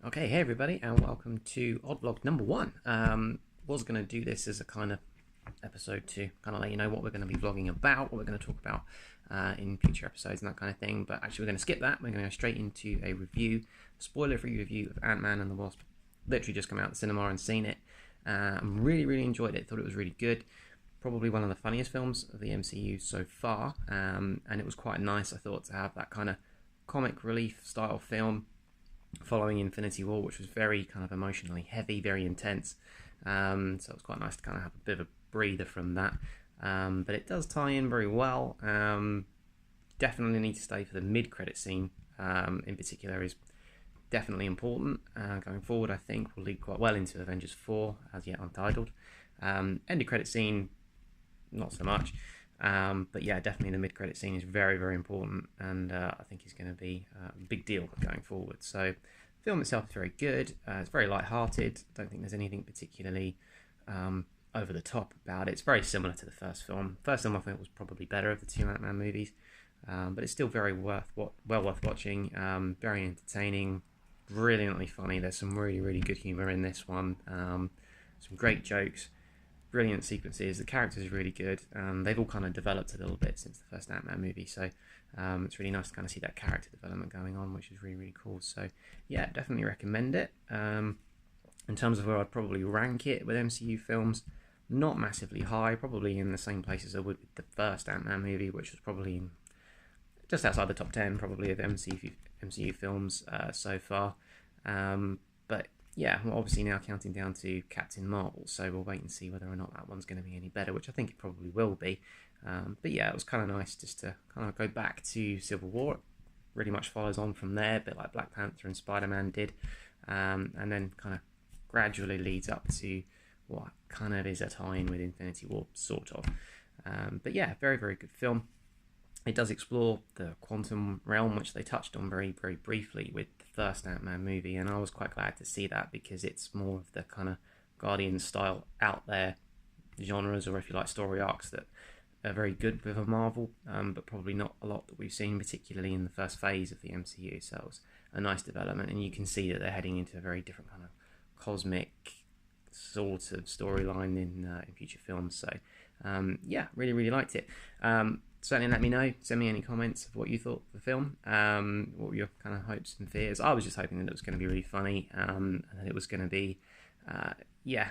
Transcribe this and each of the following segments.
Okay, hey everybody, and welcome to Oddvlog number one. Was going to do this as a kind of episode to kind of let you know what we're going to be vlogging about, what we're going to talk about in future episodes and that kind of thing. But actually, we're going to skip that. We're going to go straight into a review, spoiler-free review of Ant-Man and the Wasp. Literally just come out of the cinema and seen it. Really enjoyed it. Thought it was really good. Probably one of the funniest films of the MCU so far, and it was quite nice, I thought, to have that kind of comic relief style film following Infinity War, which was very kind of emotionally heavy, very intense. So it was quite nice to kind of have a bit of a breather from that. But it does tie in very well. Definitely need to stay for the mid-credit scene. In particular, is definitely important going forward. I think will lead quite well into Avengers 4, as yet untitled. End of credit scene, not so much. But yeah, definitely the mid-credit scene is very important, and I think is going to be a big deal going forward. So the film itself is very good. It's very light-hearted. I don't think there's anything particularly over the top about it. It's very similar to the first film. First film I think was probably better of the two Ant-Man movies, but it's still very well worth watching. Very entertaining, brilliantly funny. There's some really good humour in this one. Some great jokes. Brilliant sequences. The characters are really good. They've all kind of developed a little bit since the first Ant-Man movie, so it's really nice to kind of see that character development going on, which is really cool. So yeah, definitely recommend it. In terms of where I'd probably rank it with MCU films, not massively high, probably in the same place as I would with the first Ant-Man movie, which was probably just outside the top 10 probably of MCU films so far. But yeah, we're obviously now counting down to Captain Marvel, so we'll wait and see whether or not that one's going to be any better, which I think it probably will be. But yeah, it was kind of nice just to kind of go back to Civil War. It really much follows on from there, a bit like Black Panther and Spider-Man did, and then kind of gradually leads up to what kind of is a tie-in with Infinity War, sort of. But yeah, very good film. It does explore the quantum realm, which they touched on very briefly with the first Ant-Man movie, and I was quite glad to see that because it's more of the kind of Guardians style out there genres, or if you like, story arcs that are very good with a Marvel, but probably not a lot that we've seen, particularly in the first phase of the MCU. So it was a nice development, and you can see that they're heading into a very different kind of cosmic sort of storyline in future films. So yeah, really liked it. Certainly let me know, send me any comments of what you thought of the film, what were your kind of hopes and fears. I was just hoping that it was going to be really funny, and that it was going to be, yeah,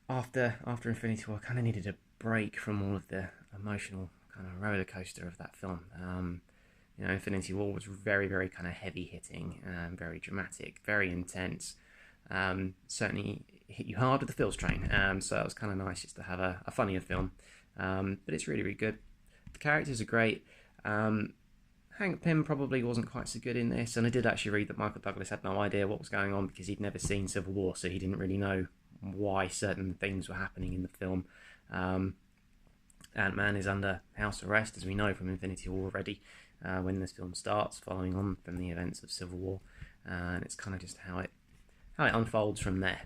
after Infinity War, I kind of needed a break from all of the emotional kind of roller coaster of that film. You know, Infinity War was very kind of heavy hitting, very dramatic, very intense. Certainly hit you hard with the feels train, so it was kind of nice just to have a funnier film. But it's really good. The characters are great. Hank Pym probably wasn't quite so good in this, and I did actually read that Michael Douglas had no idea what was going on because he'd never seen Civil War, so he didn't really know why certain things were happening in the film. Ant-Man is under house arrest, as we know from Infinity War already, when this film starts, following on from the events of Civil War, and it's kind of just how it unfolds from there.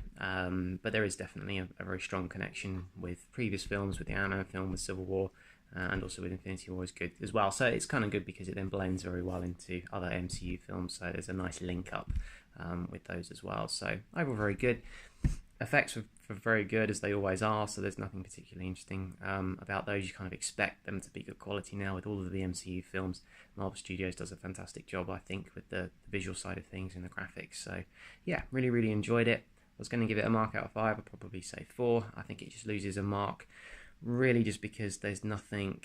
But there is definitely a very strong connection with previous films, with the Ant-Man film, with Civil War, and also with Infinity War is good as well. So it's kind of good because it then blends very well into other MCU films, so there's a nice link up with those as well. So overall very good. Effects were very good, as they always are, so there's nothing particularly interesting about those. You kind of expect them to be good quality now with all of the MCU films. Marvel Studios does a fantastic job, I think, with the visual side of things and the graphics. So yeah, really enjoyed it. I was going to give it a mark out of 5, I'd probably say 4. I think it just loses a mark, really just because there's nothing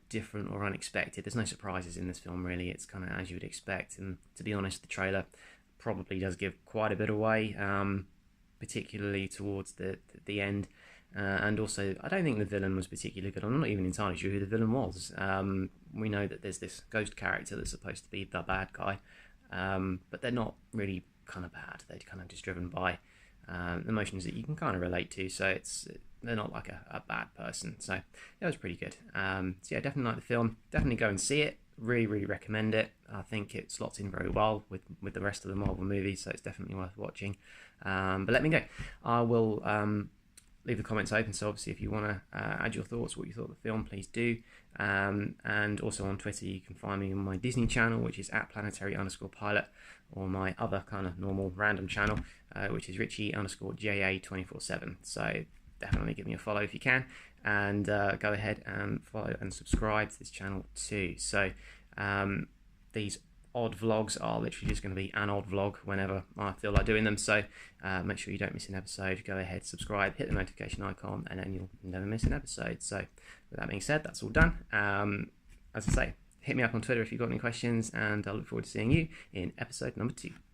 different or unexpected. There's no surprises in this film, really. It's kind of as you would expect, and to be honest, the trailer probably does give quite a bit away, particularly towards the end. And also, I don't think the villain was particularly good. I'm not even entirely sure who the villain was. We know that there's this ghost character that's supposed to be the bad guy, but they're not really kind of bad. They're kind of just driven by emotions that you can kind of relate to, so they're not like a bad person. So it was pretty good. So yeah, definitely like the film. Definitely go and see it. Really recommend it. I think it slots in very well with the rest of the Marvel movies, so it's definitely worth watching. But let me know. I will leave the comments open, so obviously if you want to add your thoughts, what you thought of the film, please do. And also on Twitter you can find me on my Disney channel, which is @planetary_pilot. or my other kind of normal random channel, which is Richie_JA247. So definitely give me a follow if you can, and go ahead and follow and subscribe to this channel too. So these odd vlogs are literally just going to be an odd vlog whenever I feel like doing them, so make sure you don't miss an episode. Go ahead, subscribe, hit the notification icon, and then you'll never miss an episode. So with that being said, that's all done. As I say, hit me up on Twitter if you've got any questions, and I look forward to seeing you in episode number 2.